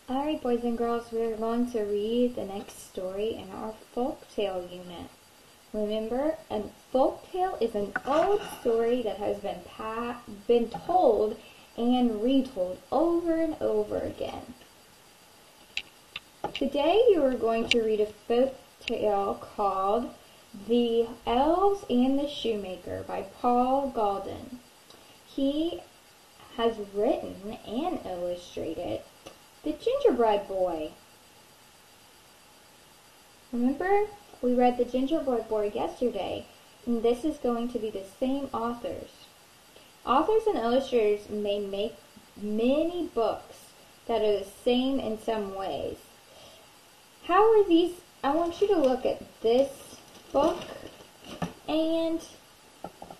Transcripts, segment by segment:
Alright, boys and girls, we're going to read the next story in our folktale unit. Remember, a folktale is an old story that has been told and retold over and over again. Today you are going to read a folktale called The Elves and the Shoemaker by Galdone. He has written and illustrated The Gingerbread Boy. Remember, we read The Gingerbread Boy yesterday, and this is going to be the same authors. Authors and illustrators may make many books that are the same in some ways. How are these? I want you to look at this book and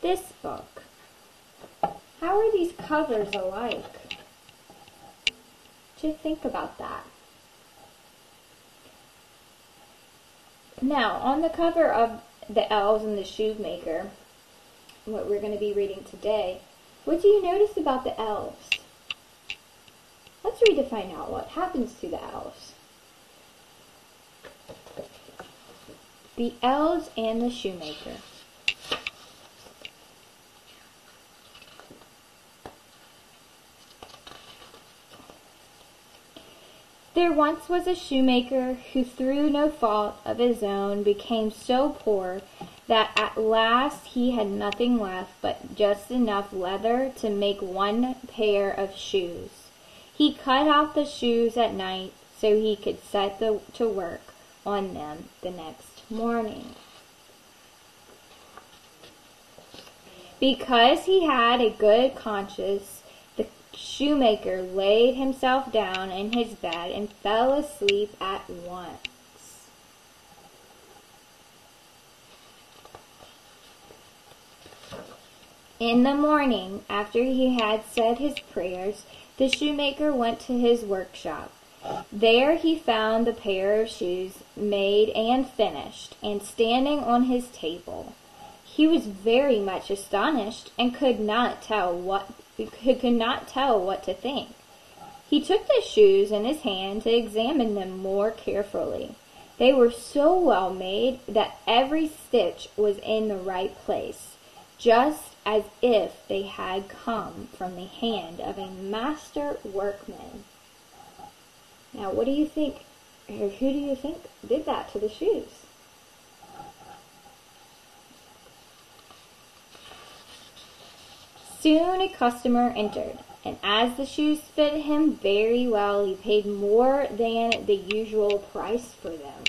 this book. How are these covers alike? Just think about that. Now, on the cover of The Elves and the Shoemaker, what we're going to be reading today, what do you notice about the elves? Let's read to find out what happens to the elves. The Elves and the Shoemaker. There once was a shoemaker who, through no fault of his own, became so poor that at last he had nothing left but just enough leather to make one pair of shoes. He cut out the shoes at night so he could set to work on them the next morning. Because he had a good conscience, the shoemaker laid himself down in his bed and fell asleep at once. In the morning, after he had said his prayers, the shoemaker went to his workshop. There he found the pair of shoes made and finished, and standing on his table. He was very much astonished and could not tell what to think. He took the shoes in his hand to examine them more carefully. They were so well made that every stitch was in the right place, just as if they had come from the hand of a master workman. Now, what do you think, or who do you think did that to the shoes? Soon a customer entered, and as the shoes fit him very well, he paid more than the usual price for them.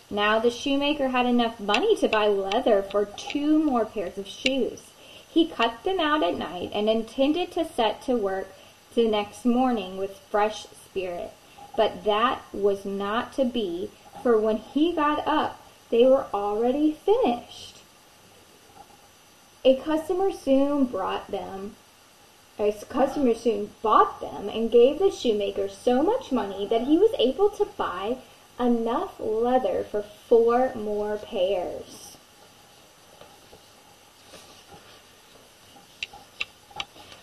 Now the shoemaker had enough money to buy leather for 2 more pairs of shoes. He cut them out at night and intended to set to work the next morning with fresh spirit. But that was not to be, for when he got up, they were already finished. A customer soon bought them and gave the shoemaker so much money that he was able to buy enough leather for 4 more pairs.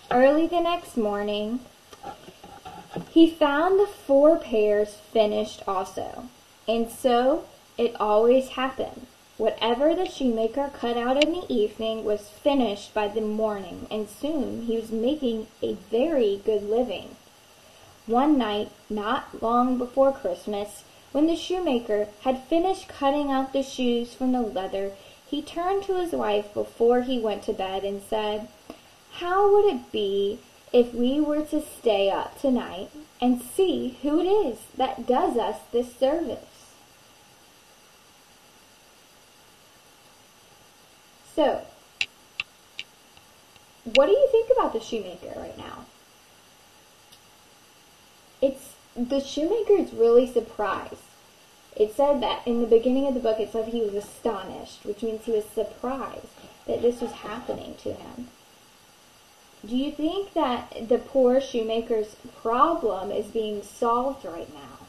Early the next morning, he found the 4 pairs finished also, and so it always happened. Whatever the shoemaker cut out in the evening was finished by the morning, and soon he was making a very good living. One night, not long before Christmas, when the shoemaker had finished cutting out the shoes from the leather, he turned to his wife before he went to bed and said, "How would it be if we were to stay up tonight and see who it is that does us this service?" So, what do you think about the shoemaker right now? The shoemaker is really surprised. It said that in the beginning of the book, it said he was astonished, which means he was surprised that this was happening to him. Do you think that the poor shoemaker's problem is being solved right now?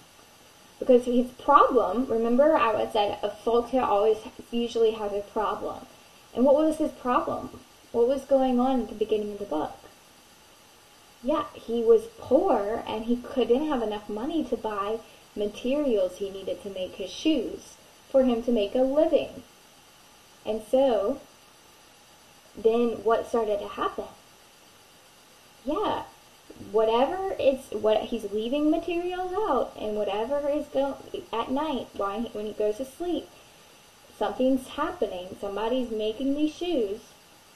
Because his problem, remember I said a folktale usually has a problem. And what was his problem? what was going on at the beginning of the book? Yeah, he was poor and he couldn't have enough money to buy materials he needed to make his shoes for him to make a living. And so, then what started to happen? Yeah, what he's leaving materials out, and whatever is going at night when he goes to sleep, something's happening. Somebody's making these shoes,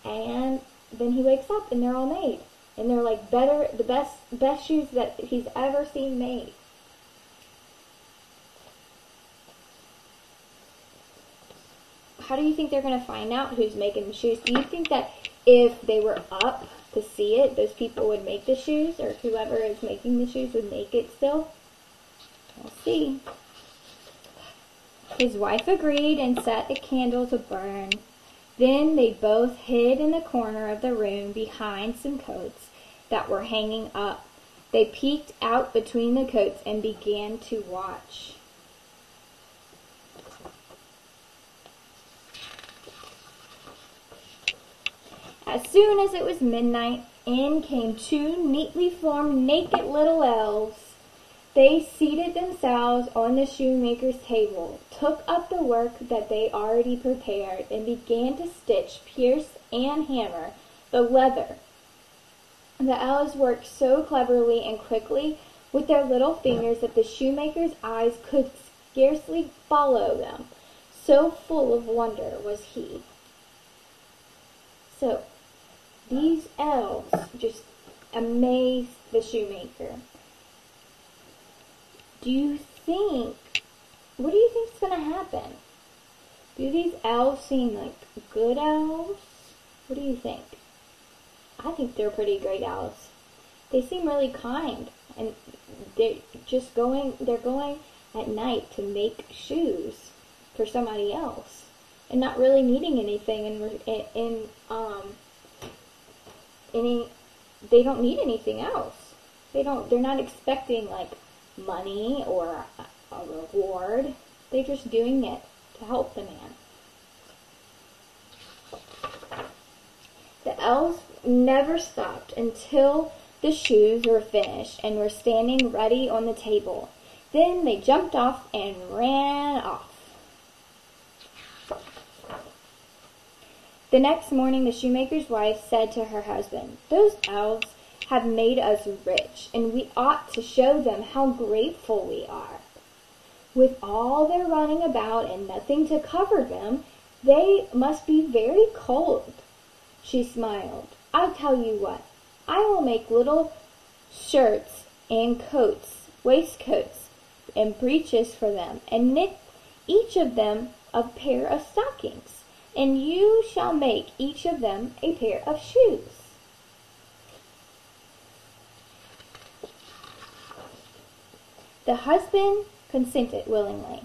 and then he wakes up and they're all made, and they're like the best shoes that he's ever seen made. How do you think they're going to find out who's making the shoes? Do you think that if they were up to see it, those people would make the shoes, or whoever is making the shoes would make it still? We'll see. His wife agreed and set a candle to burn. Then they both hid in the corner of the room behind some coats that were hanging up. They peeked out between the coats and began to watch. As soon as it was midnight, in came two neatly formed naked little elves. They seated themselves on the shoemaker's table, took up the work that they already prepared, and began to stitch, pierce, and hammer the leather. The elves worked so cleverly and quickly with their little fingers that the shoemaker's eyes could scarcely follow them. So full of wonder was he. So, these elves just amazed the shoemaker. What do you think is going to happen? Do these elves seem like good elves? What do you think? I think they're pretty great elves. They seem really kind, and they're going at night to make shoes for somebody else, and not really needing anything, they don't need anything else. They're not expecting like money or a reward. They're just doing it to help the man. The elves never stopped until the shoes were finished and were standing ready on the table. Then they jumped off and ran off. The next morning the shoemaker's wife said to her husband, "Those elves have made us rich, and we ought to show them how grateful we are. With all their running about and nothing to cover them, they must be very cold." She smiled. "I tell you what, I will make little shirts and coats, waistcoats, and breeches for them, and knit each of them a pair of stockings. And you shall make each of them a pair of shoes." The husband consented willingly,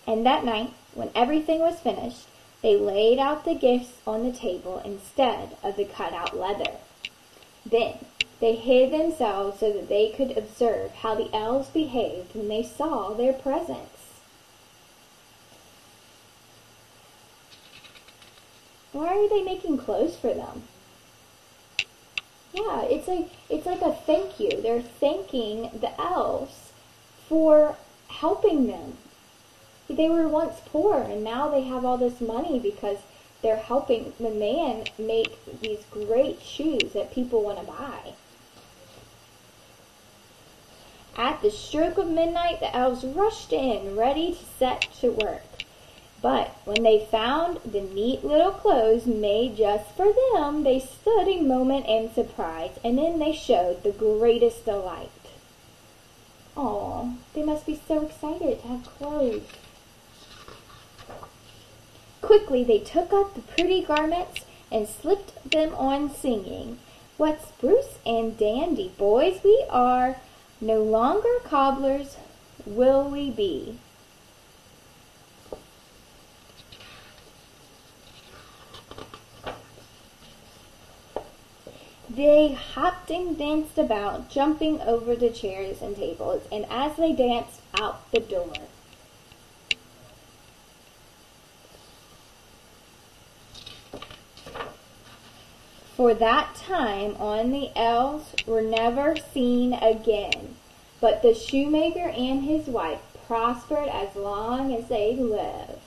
and that night, when everything was finished, they laid out the gifts on the table instead of the cut-out leather. Then they hid themselves so that they could observe how the elves behaved when they saw their presents. Why are they making clothes for them? Yeah, it's like a thank you. They're thanking the elves for helping them. They were once poor, and now they have all this money because they're helping the man make these great shoes that people want to buy. At the stroke of midnight, the elves rushed in, ready to set to work. But when they found the neat little clothes made just for them, they stood a moment in surprise, and then they showed the greatest delight. Oh, they must be so excited to have clothes. Quickly they took up the pretty garments and slipped them on, singing, "What spruce and dandy boys we are! No longer cobblers will we be." They hopped and danced about, jumping over the chairs and tables, and as they danced out the door, For that time on, the elves were never seen again, but the shoemaker and his wife prospered as long as they lived.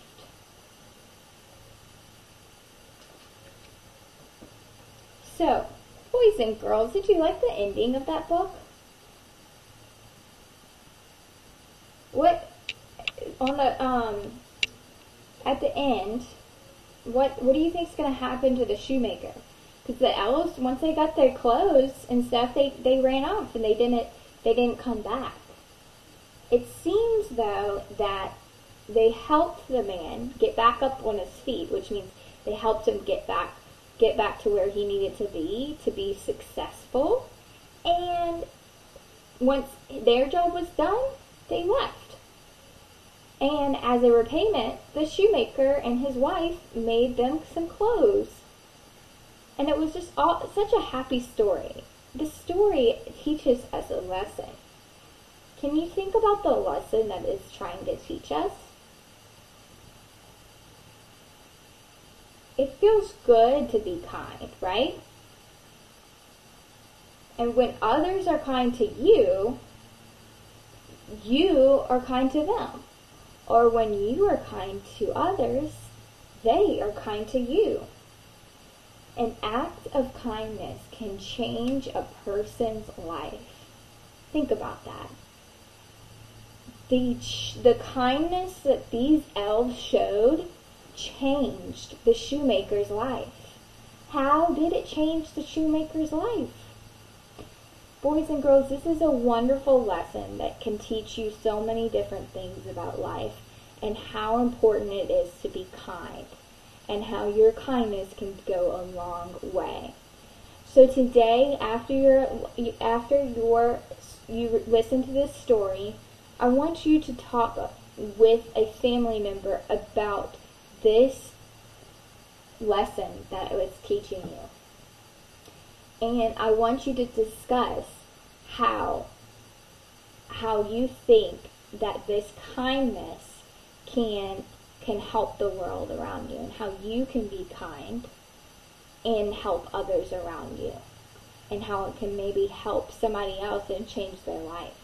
So, boys and girls, did you like the ending of that book? What on the at the end? What do you think is going to happen to the shoemaker? Because the elves, once they got their clothes and stuff, they ran off and they didn't come back. It seems though that they helped the man get back up on his feet, which means they helped him get back to where he needed to be successful. And once their job was done, they left. And as a repayment, the shoemaker and his wife made them some clothes. And it was just such a happy story. The story teaches us a lesson. Can you think about the lesson that it's trying to teach us? It feels good to be kind, right? And when others are kind to you, you are kind to them. Or when you are kind to others, they are kind to you. An act of kindness can change a person's life. Think about that. The kindness that these elves showed changed the shoemaker's life. How did it change the shoemaker's life? Boys and girls, this is a wonderful lesson that can teach you so many different things about life and how important it is to be kind and how your kindness can go a long way. So today, after you listen to this story, I want you to talk with a family member about this lesson that it was teaching you. And I want you to discuss how you think that this kindness can help the world around you, and how you can be kind and help others around you, and how it can maybe help somebody else and change their life.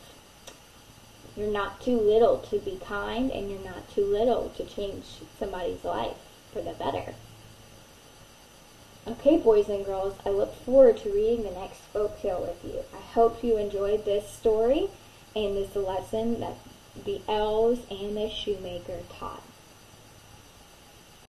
You're not too little to be kind, and you're not too little to change somebody's life for the better. Okay, boys and girls, I look forward to reading the next folktale with you. I hope you enjoyed this story and this lesson that the elves and the shoemaker taught.